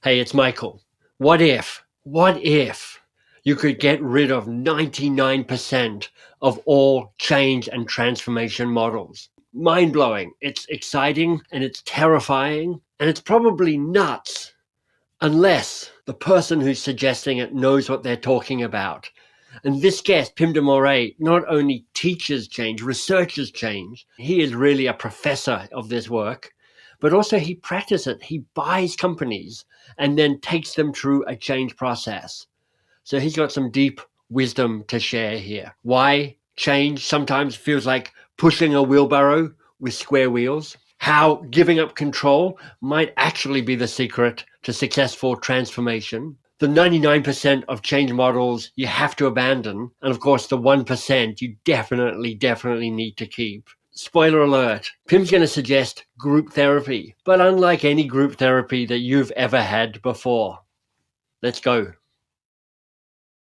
Hey, it's Michael. What if you could get rid of 99% of all change and transformation models? Mind-blowing. It's exciting and it's terrifying and it's probably nuts unless the person who's suggesting it knows what they're talking about. And this guest, Pim de Morree, not only teaches change, researches change, he is really a professor of this work, but also he practices it. He buys companies and then takes them through a change process. So he's got some deep wisdom to share here. Why change sometimes feels like pushing a wheelbarrow with square wheels. How giving up control might actually be the secret to successful transformation. The 99% of change models you have to abandon. And of course, the 1% you definitely need to keep. Spoiler alert, Pim's going to suggest group therapy, but unlike any group therapy that you've ever had before. Let's go.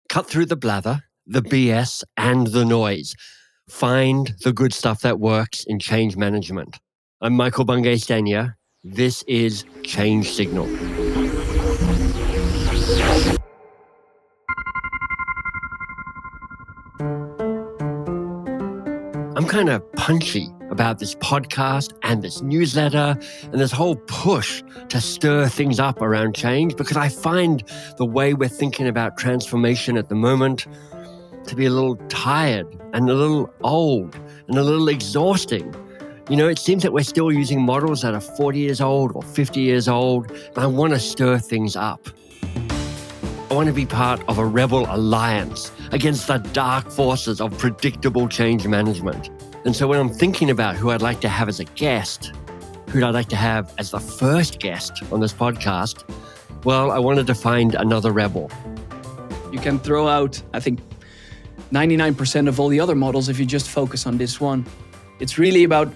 Cut through the blather, the BS, and the noise. Find the good stuff that works in change management. I'm Michael Bungay-Stanier. This is Change Signal. I'm kind of punchy about this podcast and this newsletter and this whole push to stir things up around change because I find the way we're thinking about transformation at the moment to be a little tired and a little old and a little exhausting. You know, it seems that we're still using models that are 40 years old or 50 years old, and I want to stir things up. I want to be part of a rebel alliance against the dark forces of predictable change management. And so when I'm thinking about who I'd like to have as a guest, who I'd like to have as the first guest on this podcast, well, I wanted to find another rebel. You can throw out, I think, 99% of all the other models if you just focus on this one. It's really about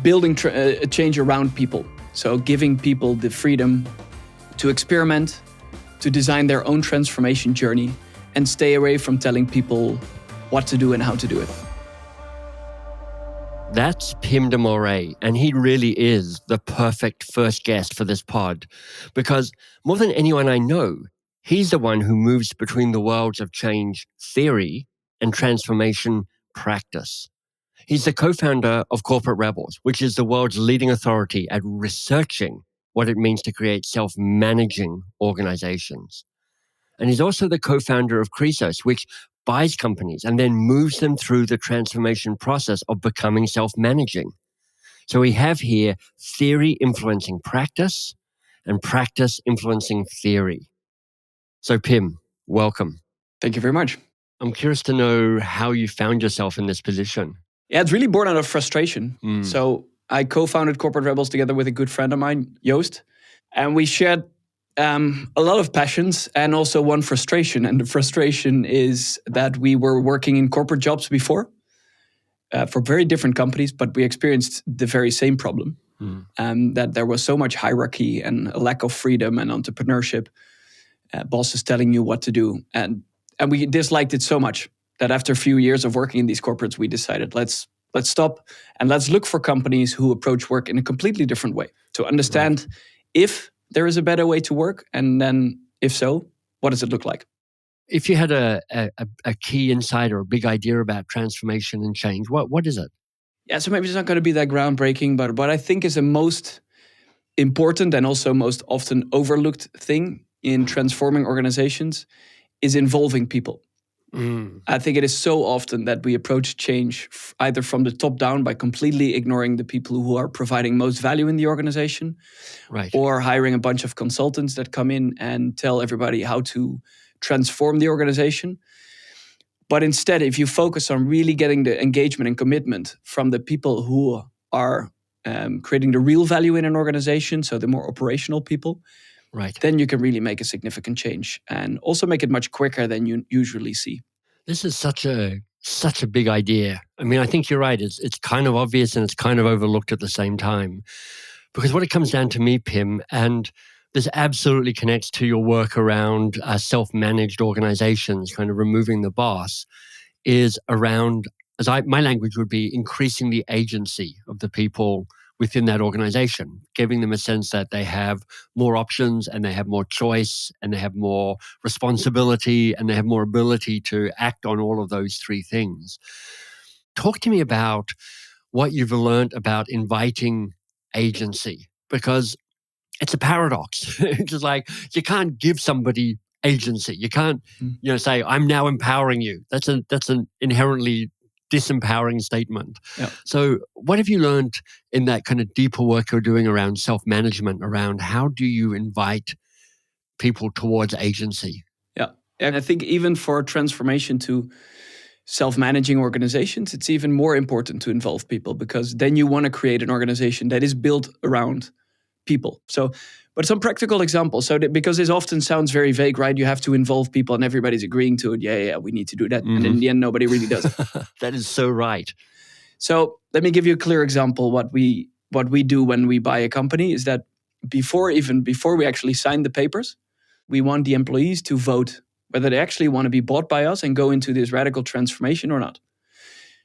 building a change around people. So giving people the freedom to experiment, to design their own transformation journey, and stay away from telling people what to do and how to do it. That's Pim de Morree, and he really is the perfect first guest for this pod, because more than anyone I know, he's the one who moves between the worlds of change theory and transformation practice. He's the co-founder of Corporate Rebels, which is the world's leading authority at researching what it means to create self-managing organizations. And he's also the co-founder of Cresos, which buys companies and then moves them through the transformation process of becoming self-managing. So we have here theory influencing practice and practice influencing theory. So Pim, welcome. Thank you very much. I'm curious to know how you found yourself in this position. Yeah, it's really born out of frustration. So I co-founded Corporate Rebels together with a good friend of mine, Joost, and we shared a lot of passions and also one frustration. And the frustration is that we were working in corporate jobs before for very different companies, but we experienced the very same problem. That there was so much hierarchy and a lack of freedom and entrepreneurship, bosses telling you what to do. And we disliked it so much that after a few years of working in these corporates, we decided let's stop and let's look for companies who approach work in a completely different way to understand if there is a better way to work, and then if so, what does it look like? If you had a key insight or a big idea about transformation and change, what is it? Yeah, so maybe it's not going to be that groundbreaking, but what I think is the most important and also most often overlooked thing in transforming organizations is involving people. I think it is so often that we approach change either from the top down by completely ignoring the people who are providing most value in the organization, right, or hiring a bunch of consultants that come in and tell everybody how to transform the organization. But instead, if you focus on really getting the engagement and commitment from the people who are creating the real value in an organization, so the more operational people, right, then you can really make a significant change and also make it much quicker than you usually see. This is such a big idea. I mean, I think you're right. It's kind of obvious and it's kind of overlooked at the same time. Because what it comes down to me, Pim, and this absolutely connects to your work around self-managed organizations, kind of removing the boss, is around, my language would be increasing the agency of the people within that organization, giving them a sense that they have more options and they have more choice and they have more responsibility and they have more ability to act on all of those three things. Talk to me about what you've learned about inviting agency, because it's a paradox. It's just like you can't give somebody agency. You can't, say, "I'm now empowering you." That's an inherently disempowering statement. Yeah. So, what have you learned in that kind of deeper work you're doing around self-management? Around how do you invite people towards agency? Yeah, and I think even for transformation to self-managing organizations, it's even more important to involve people, because then you want to create an organization that is built around people. So, but some practical examples. So, because this often sounds very vague, right? You have to involve people and everybody's agreeing to it. Yeah, we need to do that. Mm-hmm. And in the end, nobody really does it. That is so right. So let me give you a clear example. What we do when we buy a company is that before we actually sign the papers, we want the employees to vote whether they actually want to be bought by us and go into this radical transformation or not.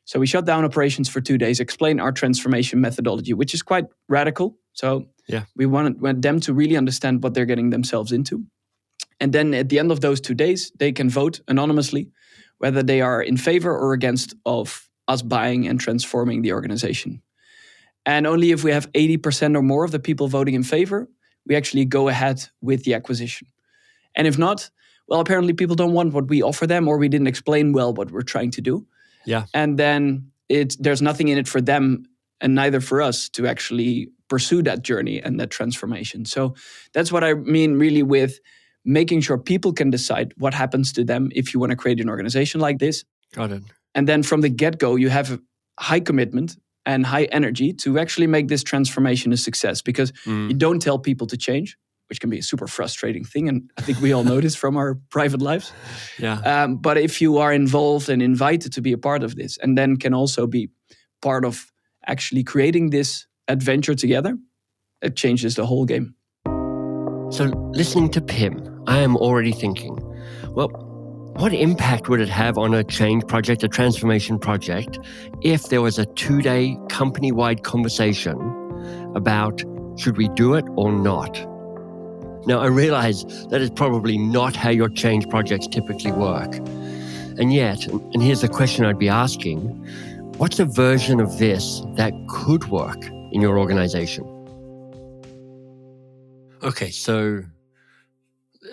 So we shut down operations for 2 days, explain our transformation methodology, which is quite radical. So we want them to really understand what they're getting themselves into. And then at the end of those 2 days, they can vote anonymously whether they are in favor or against of us buying and transforming the organization. And only if we have 80% or more of the people voting in favor, we actually go ahead with the acquisition. And if not, well, apparently people don't want what we offer them, or we didn't explain well what we're trying to do. Yeah. And then there's nothing in it for them and neither for us to actually pursue that journey and that transformation. So that's what I mean really with making sure people can decide what happens to them if you want to create an organization like this. Got it. And then from the get-go, you have a high commitment and high energy to actually make this transformation a success, because you don't tell people to change, which can be a super frustrating thing. And I think we all know this from our private lives. Yeah. But if you are involved and invited to be a part of this, and then can also be part of actually creating this adventure together, it changes the whole game. So listening to Pim, I am already thinking, well, what impact would it have on a change project, a transformation project, if there was a 2-day company-wide conversation about should we do it or not? Now, I realize that is probably not how your change projects typically work. And yet, and here's the question I'd be asking, what's a version of this that could work in your organization? Okay, so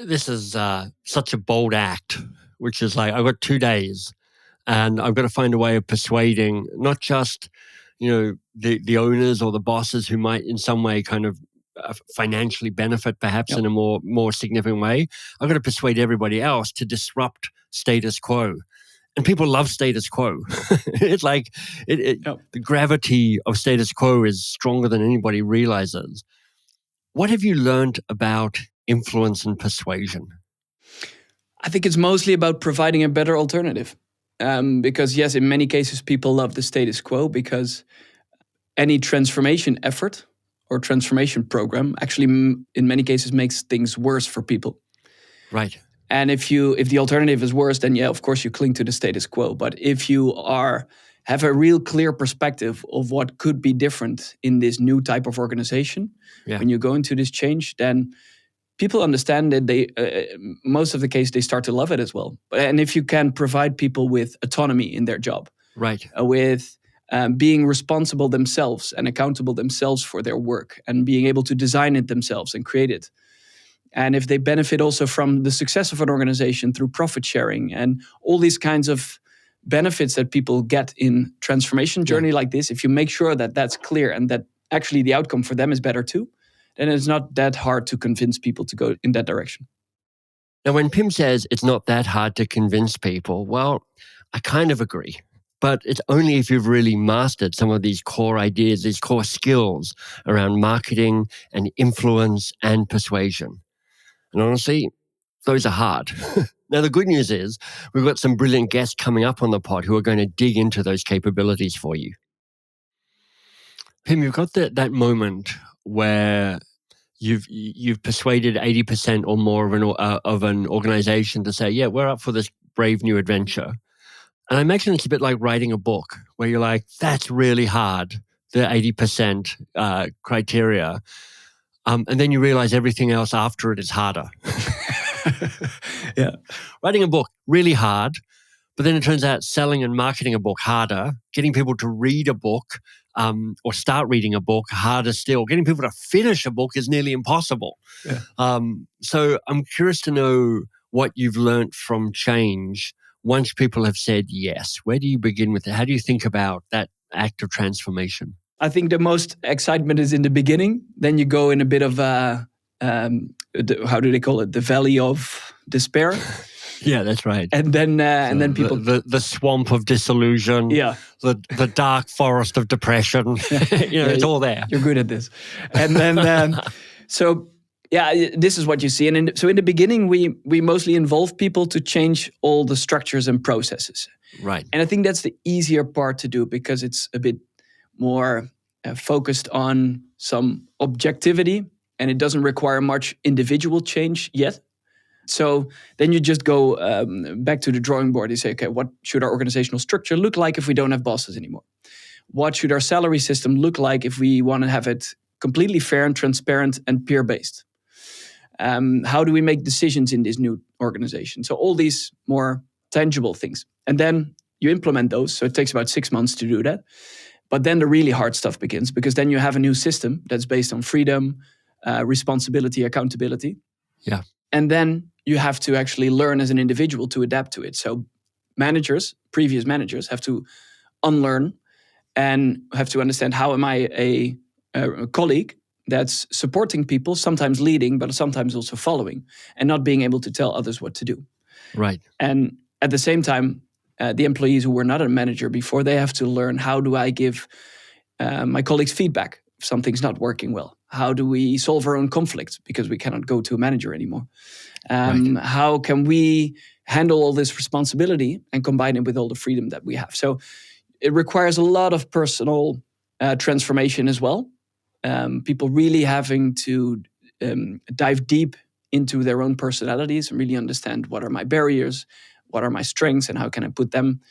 this is such a bold act, which is like, I've got 2 days and I've got to find a way of persuading not just, the owners or the bosses who might in some way kind of financially benefit perhaps in a more significant way. I've got to persuade everybody else to disrupt status quo. And people love status quo. It's like the gravity of status quo is stronger than anybody realizes. What have you learned about influence and persuasion? I think it's mostly about providing a better alternative. Because yes, in many cases, people love the status quo because any transformation effort or transformation program actually in many cases makes things worse for people. Right. And if the alternative is worse, then of course you cling to the status quo. But if you have a real clear perspective of what could be different in this new type of organization, when you go into this change, then people understand that they, most of the case, they start to love it as well. And if you can provide people with autonomy in their job, right, with being responsible themselves and accountable themselves for their work and being able to design it themselves and create it. And if they benefit also from the success of an organization through profit sharing and all these kinds of benefits that people get in transformation journey like this, if you make sure that that's clear and that actually the outcome for them is better too, then it's not that hard to convince people to go in that direction. Now, when Pim says it's not that hard to convince people, well, I kind of agree. But it's only if you've really mastered some of these core ideas, these core skills around marketing and influence and persuasion. And honestly, those are hard. Now, the good news is we've got some brilliant guests coming up on the pod who are going to dig into those capabilities for you. Pim, you've got that moment where you've persuaded 80% or more of an organization to say, yeah, we're up for this brave new adventure. And I imagine it's a bit like writing a book where you're like, that's really hard, the 80% criteria, and then you realize everything else after it is harder. Yeah. Writing a book, really hard. But then it turns out selling and marketing a book harder, getting people to read a book or start reading a book harder still. Getting people to finish a book is nearly impossible. Yeah. So I'm curious to know what you've learned from change once people have said yes. Where do you begin with it? How do you think about that act of transformation? I think the most excitement is in the beginning. Then you go in a bit of how do they call it? The valley of despair. Yeah, that's right. And then people the swamp of disillusion. Yeah. The dark forest of depression. It's all there. You're good at this. And then this is what you see. And so in the beginning, we mostly involve people to change all the structures and processes. Right. And I think that's the easier part to do because it's a bit more focused on some objectivity, and it doesn't require much individual change yet. So then you just go back to the drawing board. You say, okay, what should our organizational structure look like if we don't have bosses anymore? What should our salary system look like if we want to have it completely fair and transparent and peer-based? How do we make decisions in this new organization? So all these more tangible things. And then you implement those. So it takes about 6 months to do that. But then the really hard stuff begins because then you have a new system that's based on freedom, responsibility, accountability. Yeah. And then you have to actually learn as an individual to adapt to it. So previous managers have to unlearn and have to understand, how am I a colleague that's supporting people, sometimes leading, but sometimes also following, and not being able to tell others what to do. Right. And at the same time, the employees who were not a manager before, they have to learn, how do I give my colleagues feedback if something's not working well? How do we solve our own conflicts because we cannot go to a manager anymore? Right. How can we handle all this responsibility and combine it with all the freedom that we have? So it requires a lot of personal transformation as well. People really having to dive deep into their own personalities and really understand, what are my barriers, what are my strengths, and how can I put them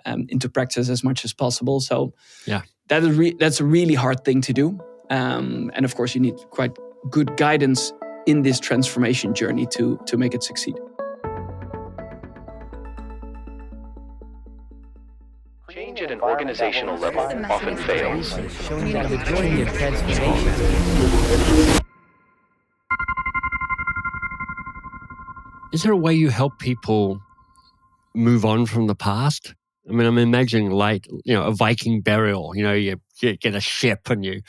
into practice as much as possible. So yeah, that's a really hard thing to do. And of course, you need quite good guidance in this transformation journey to make it succeed. Change at an organizational level often fails. The journey of transformation. Is there a way you help people move on from the past? I mean, I'm imagining a Viking burial. You get a ship and you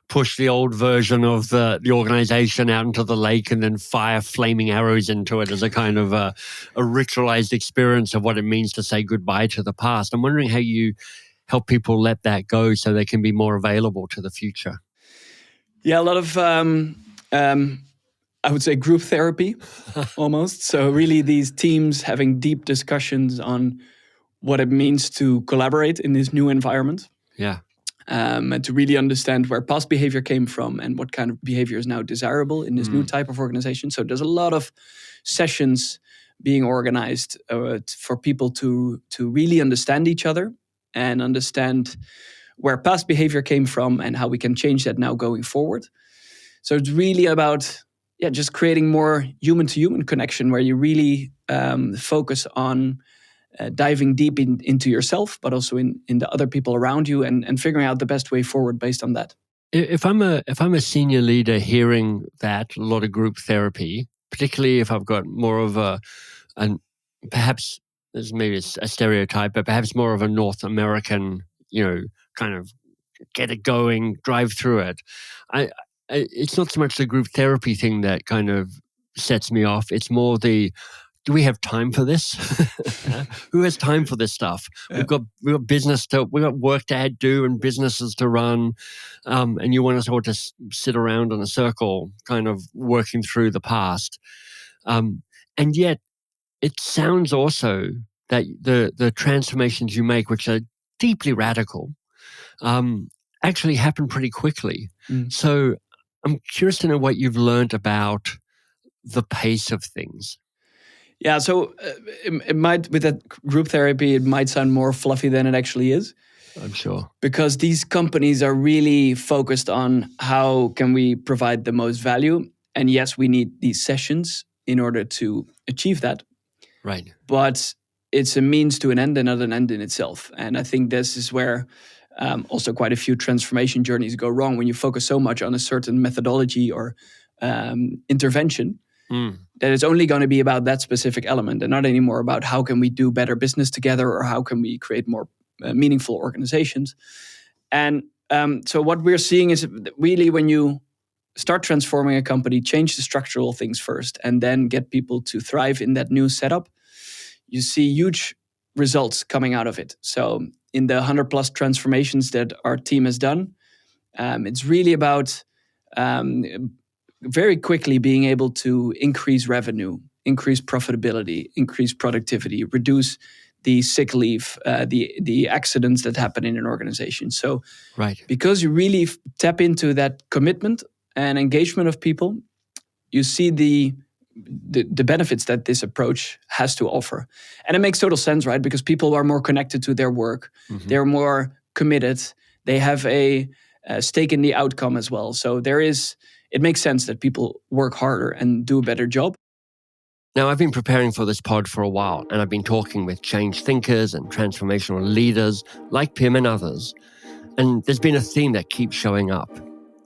push the old version of the organization out into the lake and then fire flaming arrows into it as a kind of a ritualized experience of what it means to say goodbye to the past. I'm wondering how you help people let that go so they can be more available to the future. Yeah, a lot of, I would say, group therapy almost. So really these teams having deep discussions on what it means to collaborate in this new environment. Yeah. And to really understand where past behavior came from and what kind of behavior is now desirable in this new type of organization. So there's a lot of sessions being organized for people to really understand each other and understand where past behavior came from and how we can change that now going forward. So it's really about just creating more human-to-human connection where you really focus on diving deep into yourself, but also in the other people around you, and figuring out the best way forward based on that. If I'm a senior leader hearing that, a lot of group therapy, particularly if I've got more of perhaps there's maybe a stereotype, but perhaps more of a North American, kind of get it going, drive through it. It's not so much the group therapy thing that kind of sets me off. It's more do we have time for this? Who has time for this stuff? Yeah. We've got business we've got work to do and businesses to run, and you want us all to sit around in a circle, kind of working through the past. And yet, it sounds also that the transformations you make, which are deeply radical, actually happen pretty quickly. So I'm curious to know what you've learned about the pace of things. Yeah, so it might, with that group therapy, it might sound more fluffy than it actually is. I'm sure. Because these companies are really focused on how can we provide the most value. And yes, we need these sessions in order to achieve that. Right. But it's a means to an end and not an end in itself. And I think this is where also quite a few transformation journeys go wrong when you focus so much on a certain methodology or intervention that it's only going to be about that specific element and not anymore about how can we do better business together or how can we create more meaningful organizations. And so what we're seeing is really when you start transforming a company, change the structural things first, and then get people to thrive in that new setup, you see huge results coming out of it. So in the 100 plus transformations that our team has done, it's really about very quickly being able to increase revenue, increase profitability, increase productivity, reduce the sick leave, the accidents that happen in an organization. So Right. because you really tap into that commitment and engagement of people, you see the benefits that this approach has to offer. And it makes total sense, right? Because people are more connected to their work. Mm-hmm. They're more committed. They have a stake in the outcome as well. So it makes sense that people work harder and do a better job. Now, I've been preparing for this pod for a while, and I've been talking with change thinkers and transformational leaders like Pim and others. And there's been a theme that keeps showing up.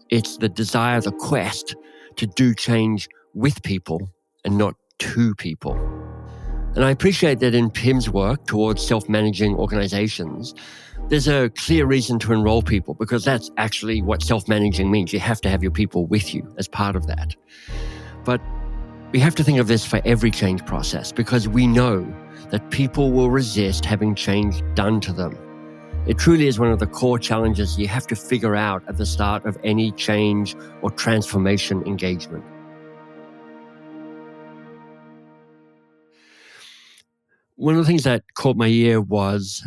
It's the desire, the quest to do change with people and not to people. And I appreciate that in Pim's work towards self-managing organizations, there's a clear reason to enroll people because that's actually what self-managing means. You have to have your people with you as part of that. But we have to think of this for every change process because we know that people will resist having change done to them. It truly is one of the core challenges you have to figure out at the start of any change or transformation engagement. One of the things that caught my ear was,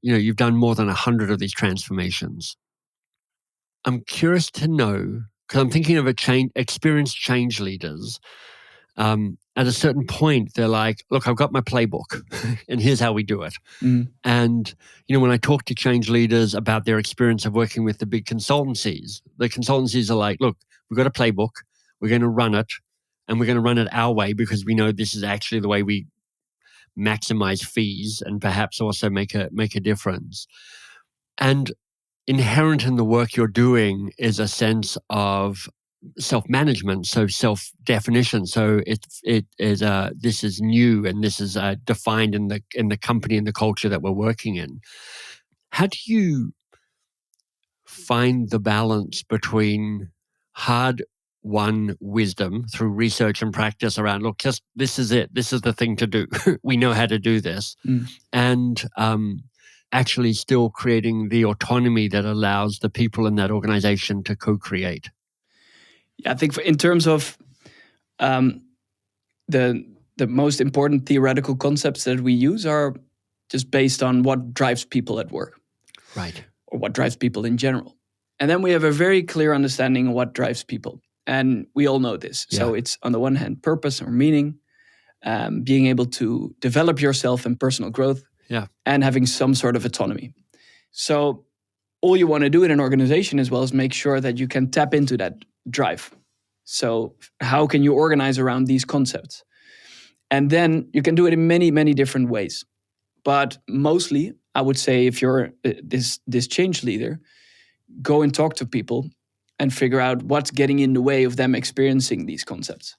you've done more than 100 of these transformations. I'm curious to know, because I'm thinking of experienced change leaders. At a certain point, they're like, look, I've got my playbook and here's how we do it. And, when I talk to change leaders about their experience of working with the big consultancies, the consultancies are like, look, we've got a playbook, we're going to run it, and we're going to run it our way because we know this is actually the way we maximize fees and perhaps also make a difference. And inherent in the work you're doing is a sense of self-management, so self-definition. So it is this is new and this is defined in the company and the culture that we're working in. How do you find the balance between hard-won wisdom through research and practice around, look, just this is it, this is the thing to do, we know how to do this, and actually still creating the autonomy that allows the people in that organization to co-create? Yeah, I think in terms of the most important theoretical concepts that we use are just based on what drives people at work. Right. Or what drives people in general. And then we have a very clear understanding of what drives people. And we all know this. Yeah. So it's on the one hand, purpose or meaning, being able to develop yourself in personal growth, and having some sort of autonomy. So all you want to do in an organization as well is make sure that you can tap into that drive. So how can you organize around these concepts? And then you can do it in many, many different ways. But mostly, I would say if you're this change leader, go and talk to people and figure out what's getting in the way of them experiencing these concepts.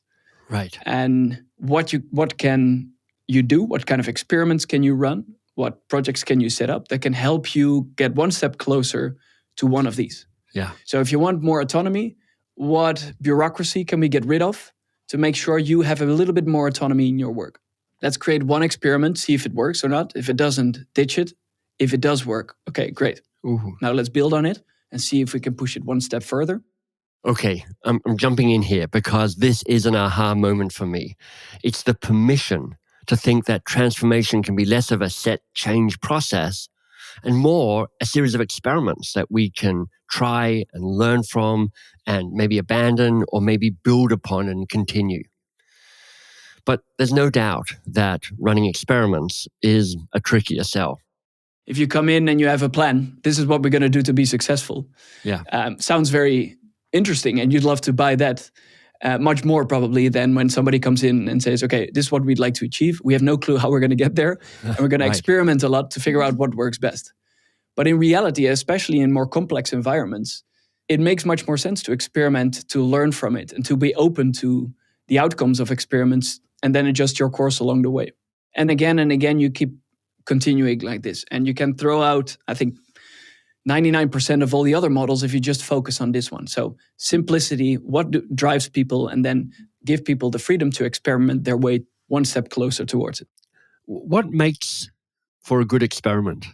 Right. And what can you do? What kind of experiments can you run? What projects can you set up that can help you get one step closer to one of these? Yeah. So if you want more autonomy, what bureaucracy can we get rid of to make sure you have a little bit more autonomy in your work? Let's create one experiment, see if it works or not. If it doesn't, ditch it. If it does work, okay, great. Ooh. Now let's build on it and see if we can push it one step further. Okay, I'm jumping in here because this is an aha moment for me. It's the permission to think that transformation can be less of a set change process and more a series of experiments that we can try and learn from and maybe abandon or maybe build upon and continue. But there's no doubt that running experiments is a trickier sell. If you come in and you have a plan, this is what we're going to do to be successful. Yeah. Sounds very interesting, and you'd love to buy that much more probably than when somebody comes in and says, okay, this is what we'd like to achieve. We have no clue how we're going to get there, and we're going to experiment a lot to figure out what works best. But in reality, especially in more complex environments, it makes much more sense to experiment, to learn from it, and to be open to the outcomes of experiments, and then adjust your course along the way. And again, you keep continuing like this. And you can throw out, I think, 99% of all the other models if you just focus on this one. So simplicity, what drives people, and then give people the freedom to experiment their way one step closer towards it. What makes for a good experiment?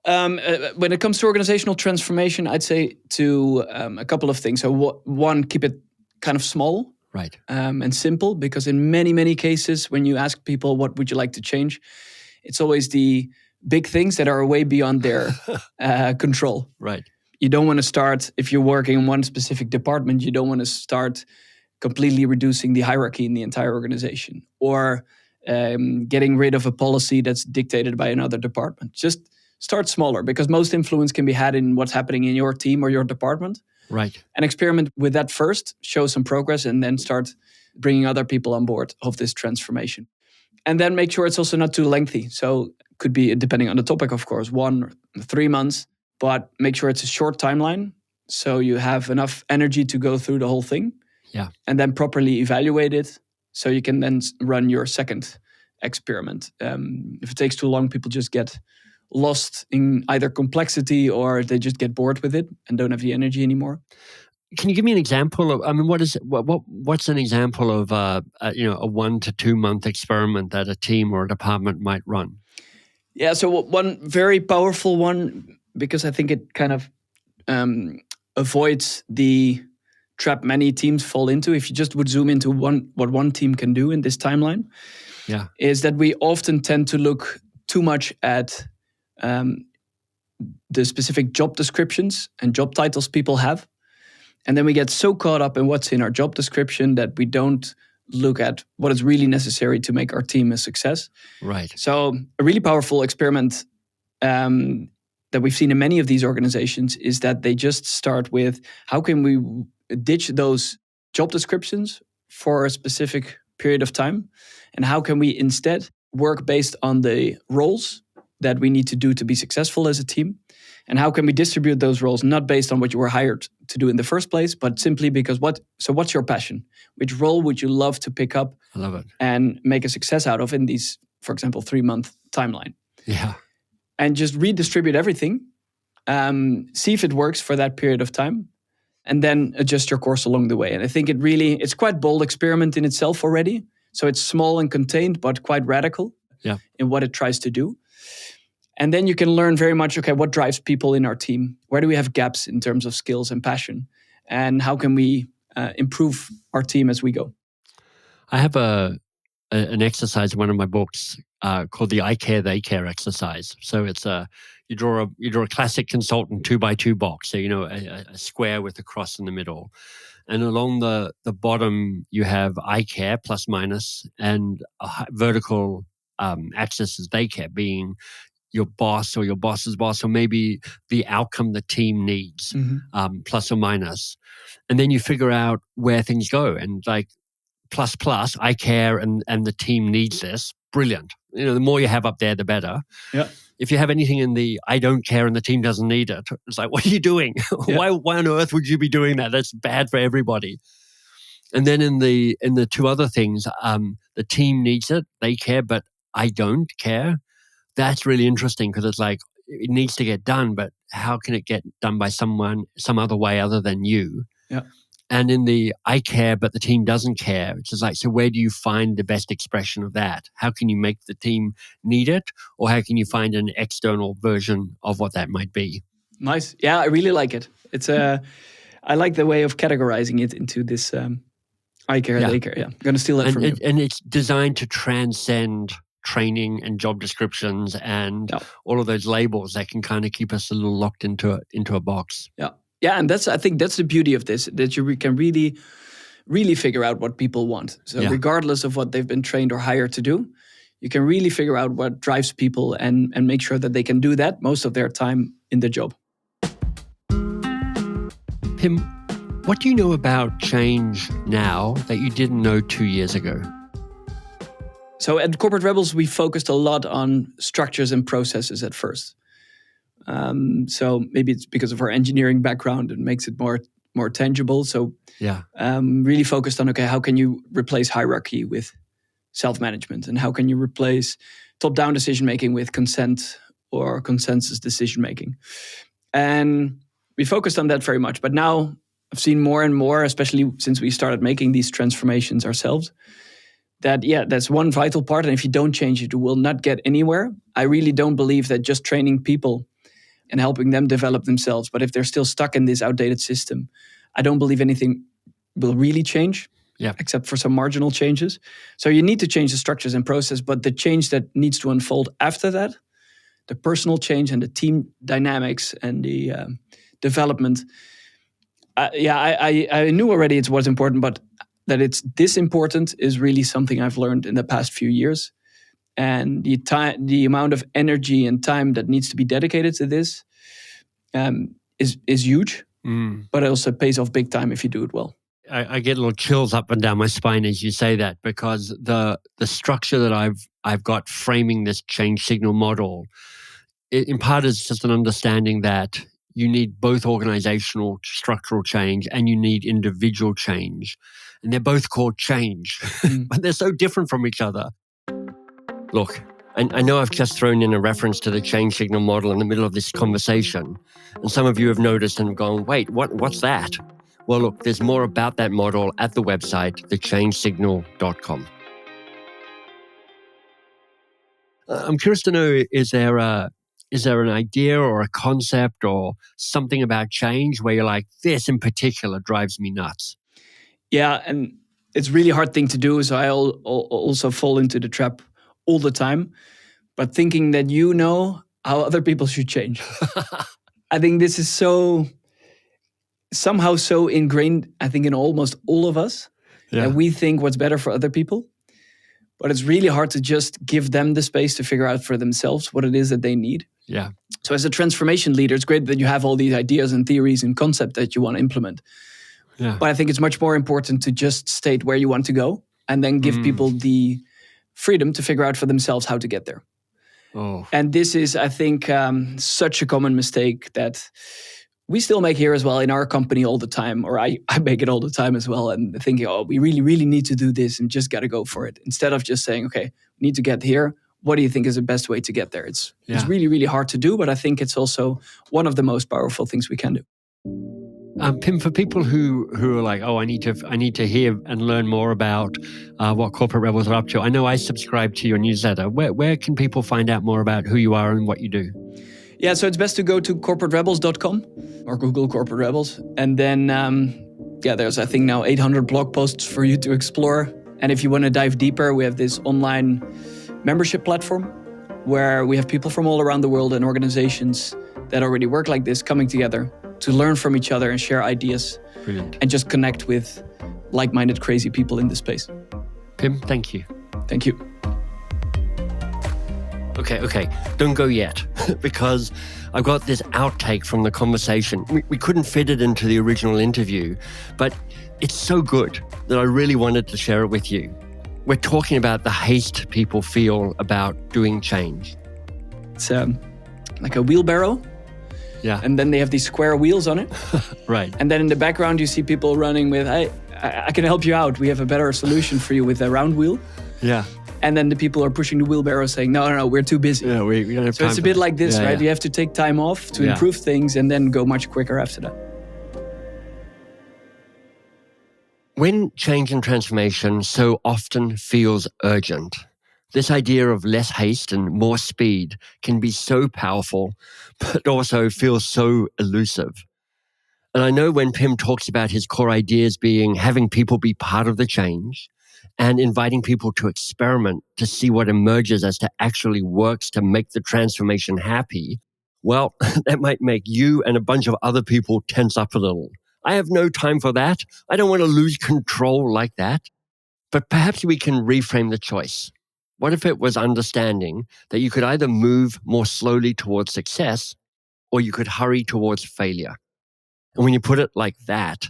When it comes to organizational transformation, I'd say to a couple of things. So one, keep it kind of small. Right. And simple, because in many, many cases, when you ask people, what would you like to change? It's always the big things that are way beyond their control. Right. You don't want to start, if you're working in one specific department, you don't want to start completely reducing the hierarchy in the entire organization, or getting rid of a policy that's dictated by another department. Just start smaller, because most influence can be had in what's happening in your team or your department. Right. And experiment with that first, show some progress, and then start bringing other people on board of this transformation. And then make sure it's also not too lengthy. So could be, depending on the topic, of course, 1 or 3 months, but make sure it's a short timeline so you have enough energy to go through the whole thing. Yeah. And then properly evaluate it so you can then run your second experiment. If it takes too long, people just get lost in either complexity, or they just get bored with it and don't have the energy anymore. Can you give me an example of? I mean, what's an example of a 1 to 2 month experiment that a team or a department might run? Yeah. So one very powerful one, because I think it kind of avoids the trap many teams fall into. If you just would zoom into what one team can do in this timeline, is that we often tend to look too much at the specific job descriptions and job titles people have. And then we get so caught up in what's in our job description that we don't look at what is really necessary to make our team a success. Right. So a really powerful experiment that we've seen in many of these organizations is that they just start with, how can we ditch those job descriptions for a specific period of time? And how can we instead work based on the roles that we need to do to be successful as a team? And how can we distribute those roles, not based on what you were hired to do in the first place, but simply because what's your passion? Which role would you love to pick up? I love it. And make a success out of in these, for example, 3-month timeline? Yeah. And just redistribute everything, see if it works for that period of time, and then adjust your course along the way. And I think it's quite bold experiment in itself already. So it's small and contained, but quite radical in what it tries to do. And then you can learn very much, okay, what drives people in our team? Where do we have gaps in terms of skills and passion? And how can we improve our team as we go? I have an exercise in one of my books called the I Care, They Care exercise. So it's you draw a classic consultant 2x2 box. So, a square with a cross in the middle. And along the bottom, you have I care, plus minus, and a vertical axis is they care, being your boss or your boss's boss, or maybe the outcome the team needs, plus or minus. And then you figure out where things go. And like plus, I care, and the team needs this. Brilliant. The more you have up there, the better. Yeah. If you have anything in the I don't care and the team doesn't need it, it's like, what are you doing? Yeah. Why on earth would you be doing that? That's bad for everybody. And then in the 2 other things, the team needs it, they care, but I don't care. That's really interesting, because it's like, it needs to get done, but how can it get done by some other way other than you? Yeah. And in the I care, but the team doesn't care, which is like, so where do you find the best expression of that? How can you make the team need it? Or how can you find an external version of what that might be? Nice. Yeah, I really like it. It's I like the way of categorizing it into this I care, they care. Yeah, I'm going to steal that from you. And it's designed to transcend training and job descriptions and all of those labels that can kind of keep us a little locked into a box. Yeah. Yeah, and I think that's the beauty of this, that you can really, really figure out what people want. So regardless of what they've been trained or hired to do, you can really figure out what drives people and make sure that they can do that most of their time in the job. Pim, what do you know about change now that you didn't know 2 years ago? So at Corporate Rebels, we focused a lot on structures and processes at first. So maybe it's because of our engineering background, it makes it more tangible. So really focused on, okay, how can you replace hierarchy with self-management? And how can you replace top-down decision-making with consent or consensus decision-making? And we focused on that very much. But now I've seen more and more, especially since we started making these transformations ourselves, that, that's one vital part. And if you don't change it, you will not get anywhere. I really don't believe that just training people and helping them develop themselves, but if they're still stuck in this outdated system, I don't believe anything will really change, except for some marginal changes. So you need to change the structures and process, but the change that needs to unfold after that, the personal change and the team dynamics and the development, I knew already it was important, but that it's this important is really something I've learned in the past few years. And the amount of energy and time that needs to be dedicated to this is huge, but it also pays off big time if you do it well. I get little chills up and down my spine as you say that, because the structure that I've got framing this change signal model, in part is just an understanding that you need both organizational structural change and you need individual change. And they're both called change, but they're so different from each other. Look, I know I've just thrown in a reference to the change signal model in the middle of this conversation, and some of you have noticed and gone, wait, what's that? Well, look, there's more about that model at the website, thechangesignal.com. I'm curious to know, is there an idea or a concept or something about change where you're like, this in particular drives me nuts? Yeah, and it's a really hard thing to do, so I also fall into the trap all the time, but thinking that you know how other people should change. I think this is somehow so ingrained, I think, in almost all of us, that we think what's better for other people. But it's really hard to just give them the space to figure out for themselves what it is that they need. Yeah. So as a transformation leader, it's great that you have all these ideas and theories and concepts that you want to implement. Yeah. But I think it's much more important to just state where you want to go and then give people the freedom to figure out for themselves how to get there. Oh. And this is, I think, such a common mistake that we still make here as well in our company all the time, or I make it all the time as well, and thinking, we really, really need to do this and just got to go for it. Instead of just saying, okay, we need to get here. What do you think is the best way to get there? It's really, really hard to do, but I think it's also one of the most powerful things we can do. Pim, for people who are like, I need to hear and learn more about what Corporate Rebels are up to. I know I subscribe to your newsletter. Where can people find out more about who you are and what you do? Yeah, so it's best to go to corporaterebels.com or Google Corporate Rebels. And then, there's, I think, now 800 blog posts for you to explore. And if you want to dive deeper, we have this online membership platform where we have people from all around the world and organizations that already work like this coming together to learn from each other and share ideas. Brilliant. And just connect with like-minded, crazy people in this space. Pim, thank you. Thank you. Okay, don't go yet, because I've got this outtake from the conversation. We couldn't fit it into the original interview, but it's so good that I really wanted to share it with you. We're talking about the haste people feel about doing change. It's like a wheelbarrow. Yeah. And then they have these square wheels on it. Right. And then in the background, you see people running with, hey, I can help you out. We have a better solution for you with a round wheel. Yeah. And then the people are pushing the wheelbarrow saying, no, we're too busy. Yeah, we don't have time. So it's a bit like this, right? You have to take time off to improve things and then go much quicker after that. When change and transformation so often feels urgent, this idea of less haste and more speed can be so powerful, but also feels so elusive. And I know when Pim talks about his core ideas being having people be part of the change and inviting people to experiment to see what emerges as to actually works to make the transformation happy, well, that might make you and a bunch of other people tense up a little. I have no time for that. I don't want to lose control like that. But perhaps we can reframe the choice. What if it was understanding that you could either move more slowly towards success or you could hurry towards failure? And when you put it like that,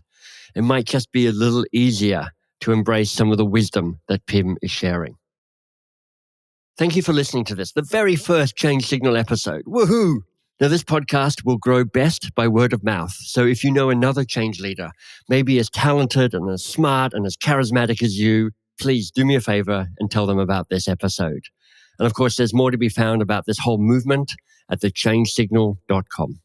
it might just be a little easier to embrace some of the wisdom that Pim is sharing. Thank you for listening to this, the very first Change Signal episode. Woohoo! Now, this podcast will grow best by word of mouth. So if you know another change leader, maybe as talented and as smart and as charismatic as you, please do me a favor and tell them about this episode. And of course, there's more to be found about this whole movement at thechangesignal.com.